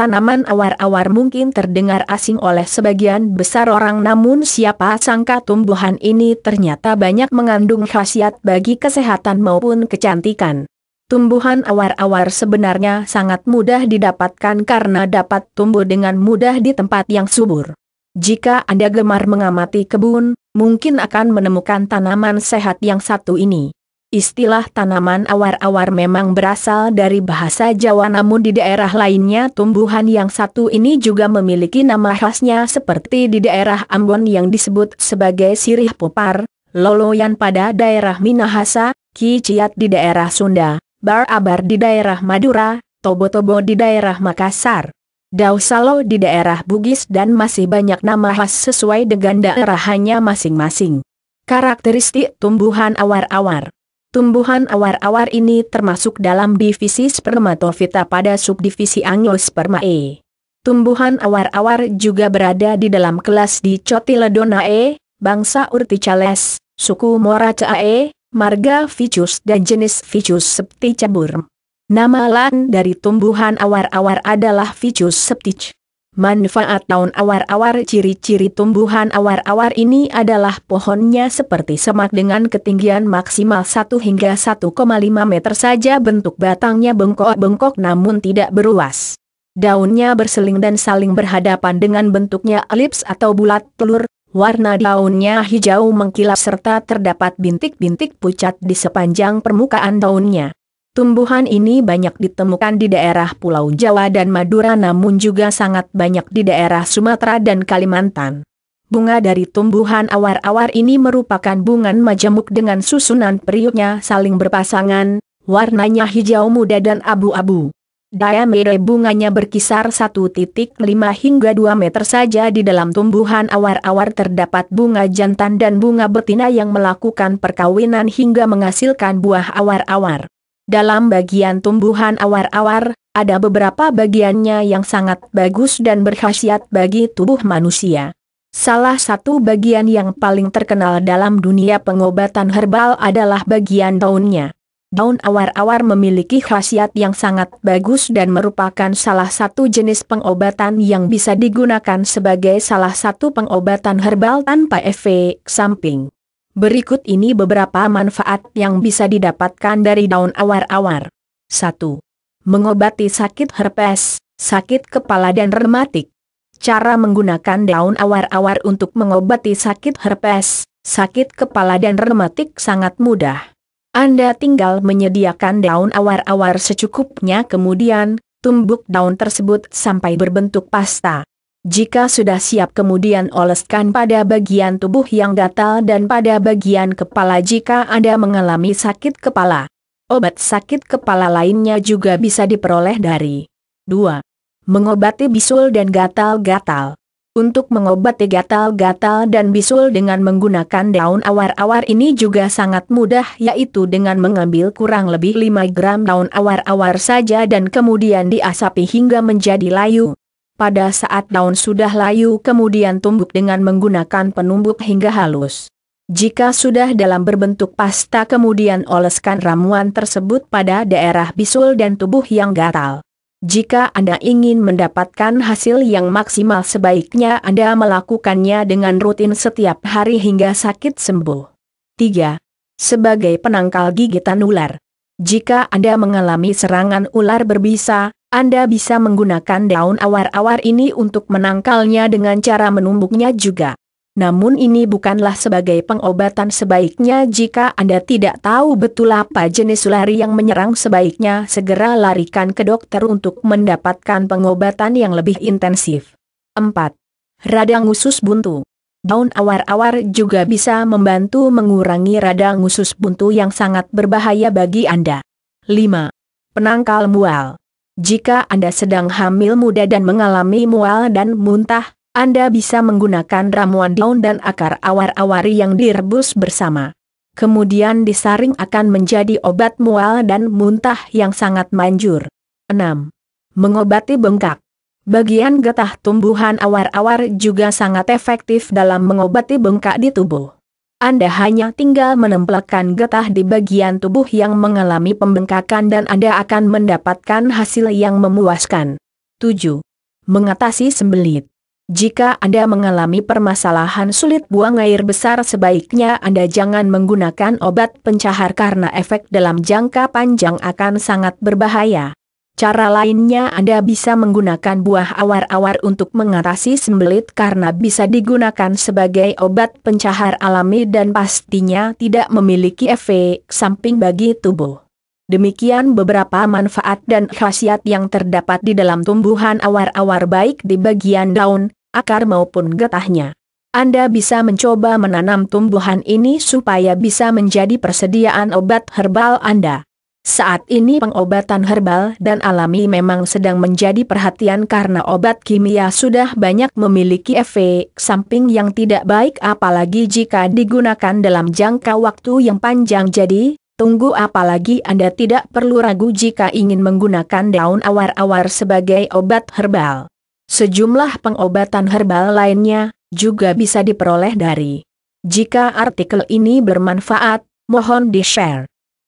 Tanaman awar-awar mungkin terdengar asing oleh sebagian besar orang, namun siapa sangka tumbuhan ini ternyata banyak mengandung khasiat bagi kesehatan maupun kecantikan. Tumbuhan awar-awar sebenarnya sangat mudah didapatkan karena dapat tumbuh dengan mudah di tempat yang subur. Jika Anda gemar mengamati kebun, mungkin akan menemukan tanaman sehat yang satu ini. Istilah tanaman awar-awar memang berasal dari bahasa Jawa, namun di daerah lainnya tumbuhan yang satu ini juga memiliki nama khasnya, seperti di daerah Ambon yang disebut sebagai sirih pupar, loloyan pada daerah Minahasa, kiciat di daerah Sunda, bar-abar di daerah Madura, tobo-tobo di daerah Makassar, dausalo di daerah Bugis, dan masih banyak nama khas sesuai dengan daerahnya masing-masing. Karakteristik tumbuhan awar-awar. Tumbuhan awar-awar ini termasuk dalam divisi spermatofita pada subdivisi Angiospermae. Tumbuhan awar-awar juga berada di dalam kelas Dicotyledonae, bangsa Urticales, suku Moraceae, marga Ficus dan jenis Ficus septicebur. Nama lain dari tumbuhan awar-awar adalah Ficus septic. Manfaat daun awar-awar. Ciri-ciri tumbuhan awar-awar ini adalah pohonnya seperti semak dengan ketinggian maksimal 1 hingga 1,5 meter saja, bentuk batangnya bengkok-bengkok namun tidak beruas. Daunnya berseling dan saling berhadapan dengan bentuknya elips atau bulat telur, warna daunnya hijau mengkilap serta terdapat bintik-bintik pucat di sepanjang permukaan daunnya. Tumbuhan ini banyak ditemukan di daerah Pulau Jawa dan Madura, namun juga sangat banyak di daerah Sumatera dan Kalimantan. Bunga dari tumbuhan awar-awar ini merupakan bunga majemuk dengan susunan periuknya saling berpasangan, warnanya hijau muda dan abu-abu. Diameter bunganya berkisar 1,5 hingga 2 meter saja. Di dalam tumbuhan awar-awar terdapat bunga jantan dan bunga betina yang melakukan perkawinan hingga menghasilkan buah awar-awar. Dalam bagian tumbuhan awar-awar, ada beberapa bagiannya yang sangat bagus dan berkhasiat bagi tubuh manusia. Salah satu bagian yang paling terkenal dalam dunia pengobatan herbal adalah bagian daunnya. Daun awar-awar memiliki khasiat yang sangat bagus dan merupakan salah satu jenis pengobatan yang bisa digunakan sebagai salah satu pengobatan herbal tanpa efek samping. Berikut ini beberapa manfaat yang bisa didapatkan dari daun awar-awar. 1. Mengobati sakit herpes, sakit kepala dan rematik. Cara menggunakan daun awar-awar untuk mengobati sakit herpes, sakit kepala dan rematik sangat mudah. Anda tinggal menyediakan daun awar-awar secukupnya, kemudian tumbuk daun tersebut sampai berbentuk pasta. Jika sudah siap, kemudian oleskan pada bagian tubuh yang gatal dan pada bagian kepala jika Anda mengalami sakit kepala. Obat sakit kepala lainnya juga bisa diperoleh dari 2. Mengobati bisul dan gatal-gatal. Untuk mengobati gatal-gatal dan bisul dengan menggunakan daun awar-awar ini juga sangat mudah, yaitu dengan mengambil kurang lebih 5 gram daun awar-awar saja dan kemudian diasapi hingga menjadi layu. Pada saat daun sudah layu, kemudian tumbuk dengan menggunakan penumbuk hingga halus. Jika sudah dalam berbentuk pasta, kemudian oleskan ramuan tersebut pada daerah bisul dan tubuh yang gatal. Jika Anda ingin mendapatkan hasil yang maksimal, sebaiknya Anda melakukannya dengan rutin setiap hari hingga sakit sembuh. 3. Sebagai penangkal gigitan ular. Jika Anda mengalami serangan ular berbisa, Anda bisa menggunakan daun awar-awar ini untuk menangkalnya dengan cara menumbuknya juga. Namun ini bukanlah sebagai pengobatan. Sebaiknya jika Anda tidak tahu betul apa jenis ular yang menyerang, sebaiknya segera larikan ke dokter untuk mendapatkan pengobatan yang lebih intensif. 4. Radang usus buntu. Daun awar-awar juga bisa membantu mengurangi radang usus buntu yang sangat berbahaya bagi Anda. 5. Penangkal mual. Jika Anda sedang hamil muda dan mengalami mual dan muntah, Anda bisa menggunakan ramuan daun dan akar awar-awar yang direbus bersama. Kemudian disaring, akan menjadi obat mual dan muntah yang sangat manjur. 6. Mengobati bengkak. Bagian getah tumbuhan awar-awar juga sangat efektif dalam mengobati bengkak di tubuh. Anda hanya tinggal menempelkan getah di bagian tubuh yang mengalami pembengkakan dan Anda akan mendapatkan hasil yang memuaskan. 7. Mengatasi sembelit. Jika Anda mengalami permasalahan sulit buang air besar, sebaiknya Anda jangan menggunakan obat pencahar karena efek dalam jangka panjang akan sangat berbahaya. Cara lainnya, Anda bisa menggunakan buah awar-awar untuk mengatasi sembelit karena bisa digunakan sebagai obat pencahar alami dan pastinya tidak memiliki efek samping bagi tubuh. Demikian beberapa manfaat dan khasiat yang terdapat di dalam tumbuhan awar-awar baik di bagian daun, akar maupun getahnya. Anda bisa mencoba menanam tumbuhan ini supaya bisa menjadi persediaan obat herbal Anda. Saat ini pengobatan herbal dan alami memang sedang menjadi perhatian karena obat kimia sudah banyak memiliki efek samping yang tidak baik apalagi jika digunakan dalam jangka waktu yang panjang. Jadi, tunggu apalagi Anda tidak perlu ragu jika ingin menggunakan daun awar-awar sebagai obat herbal. Sejumlah pengobatan herbal lainnya juga bisa diperoleh dari. Jika artikel ini bermanfaat, mohon di-share.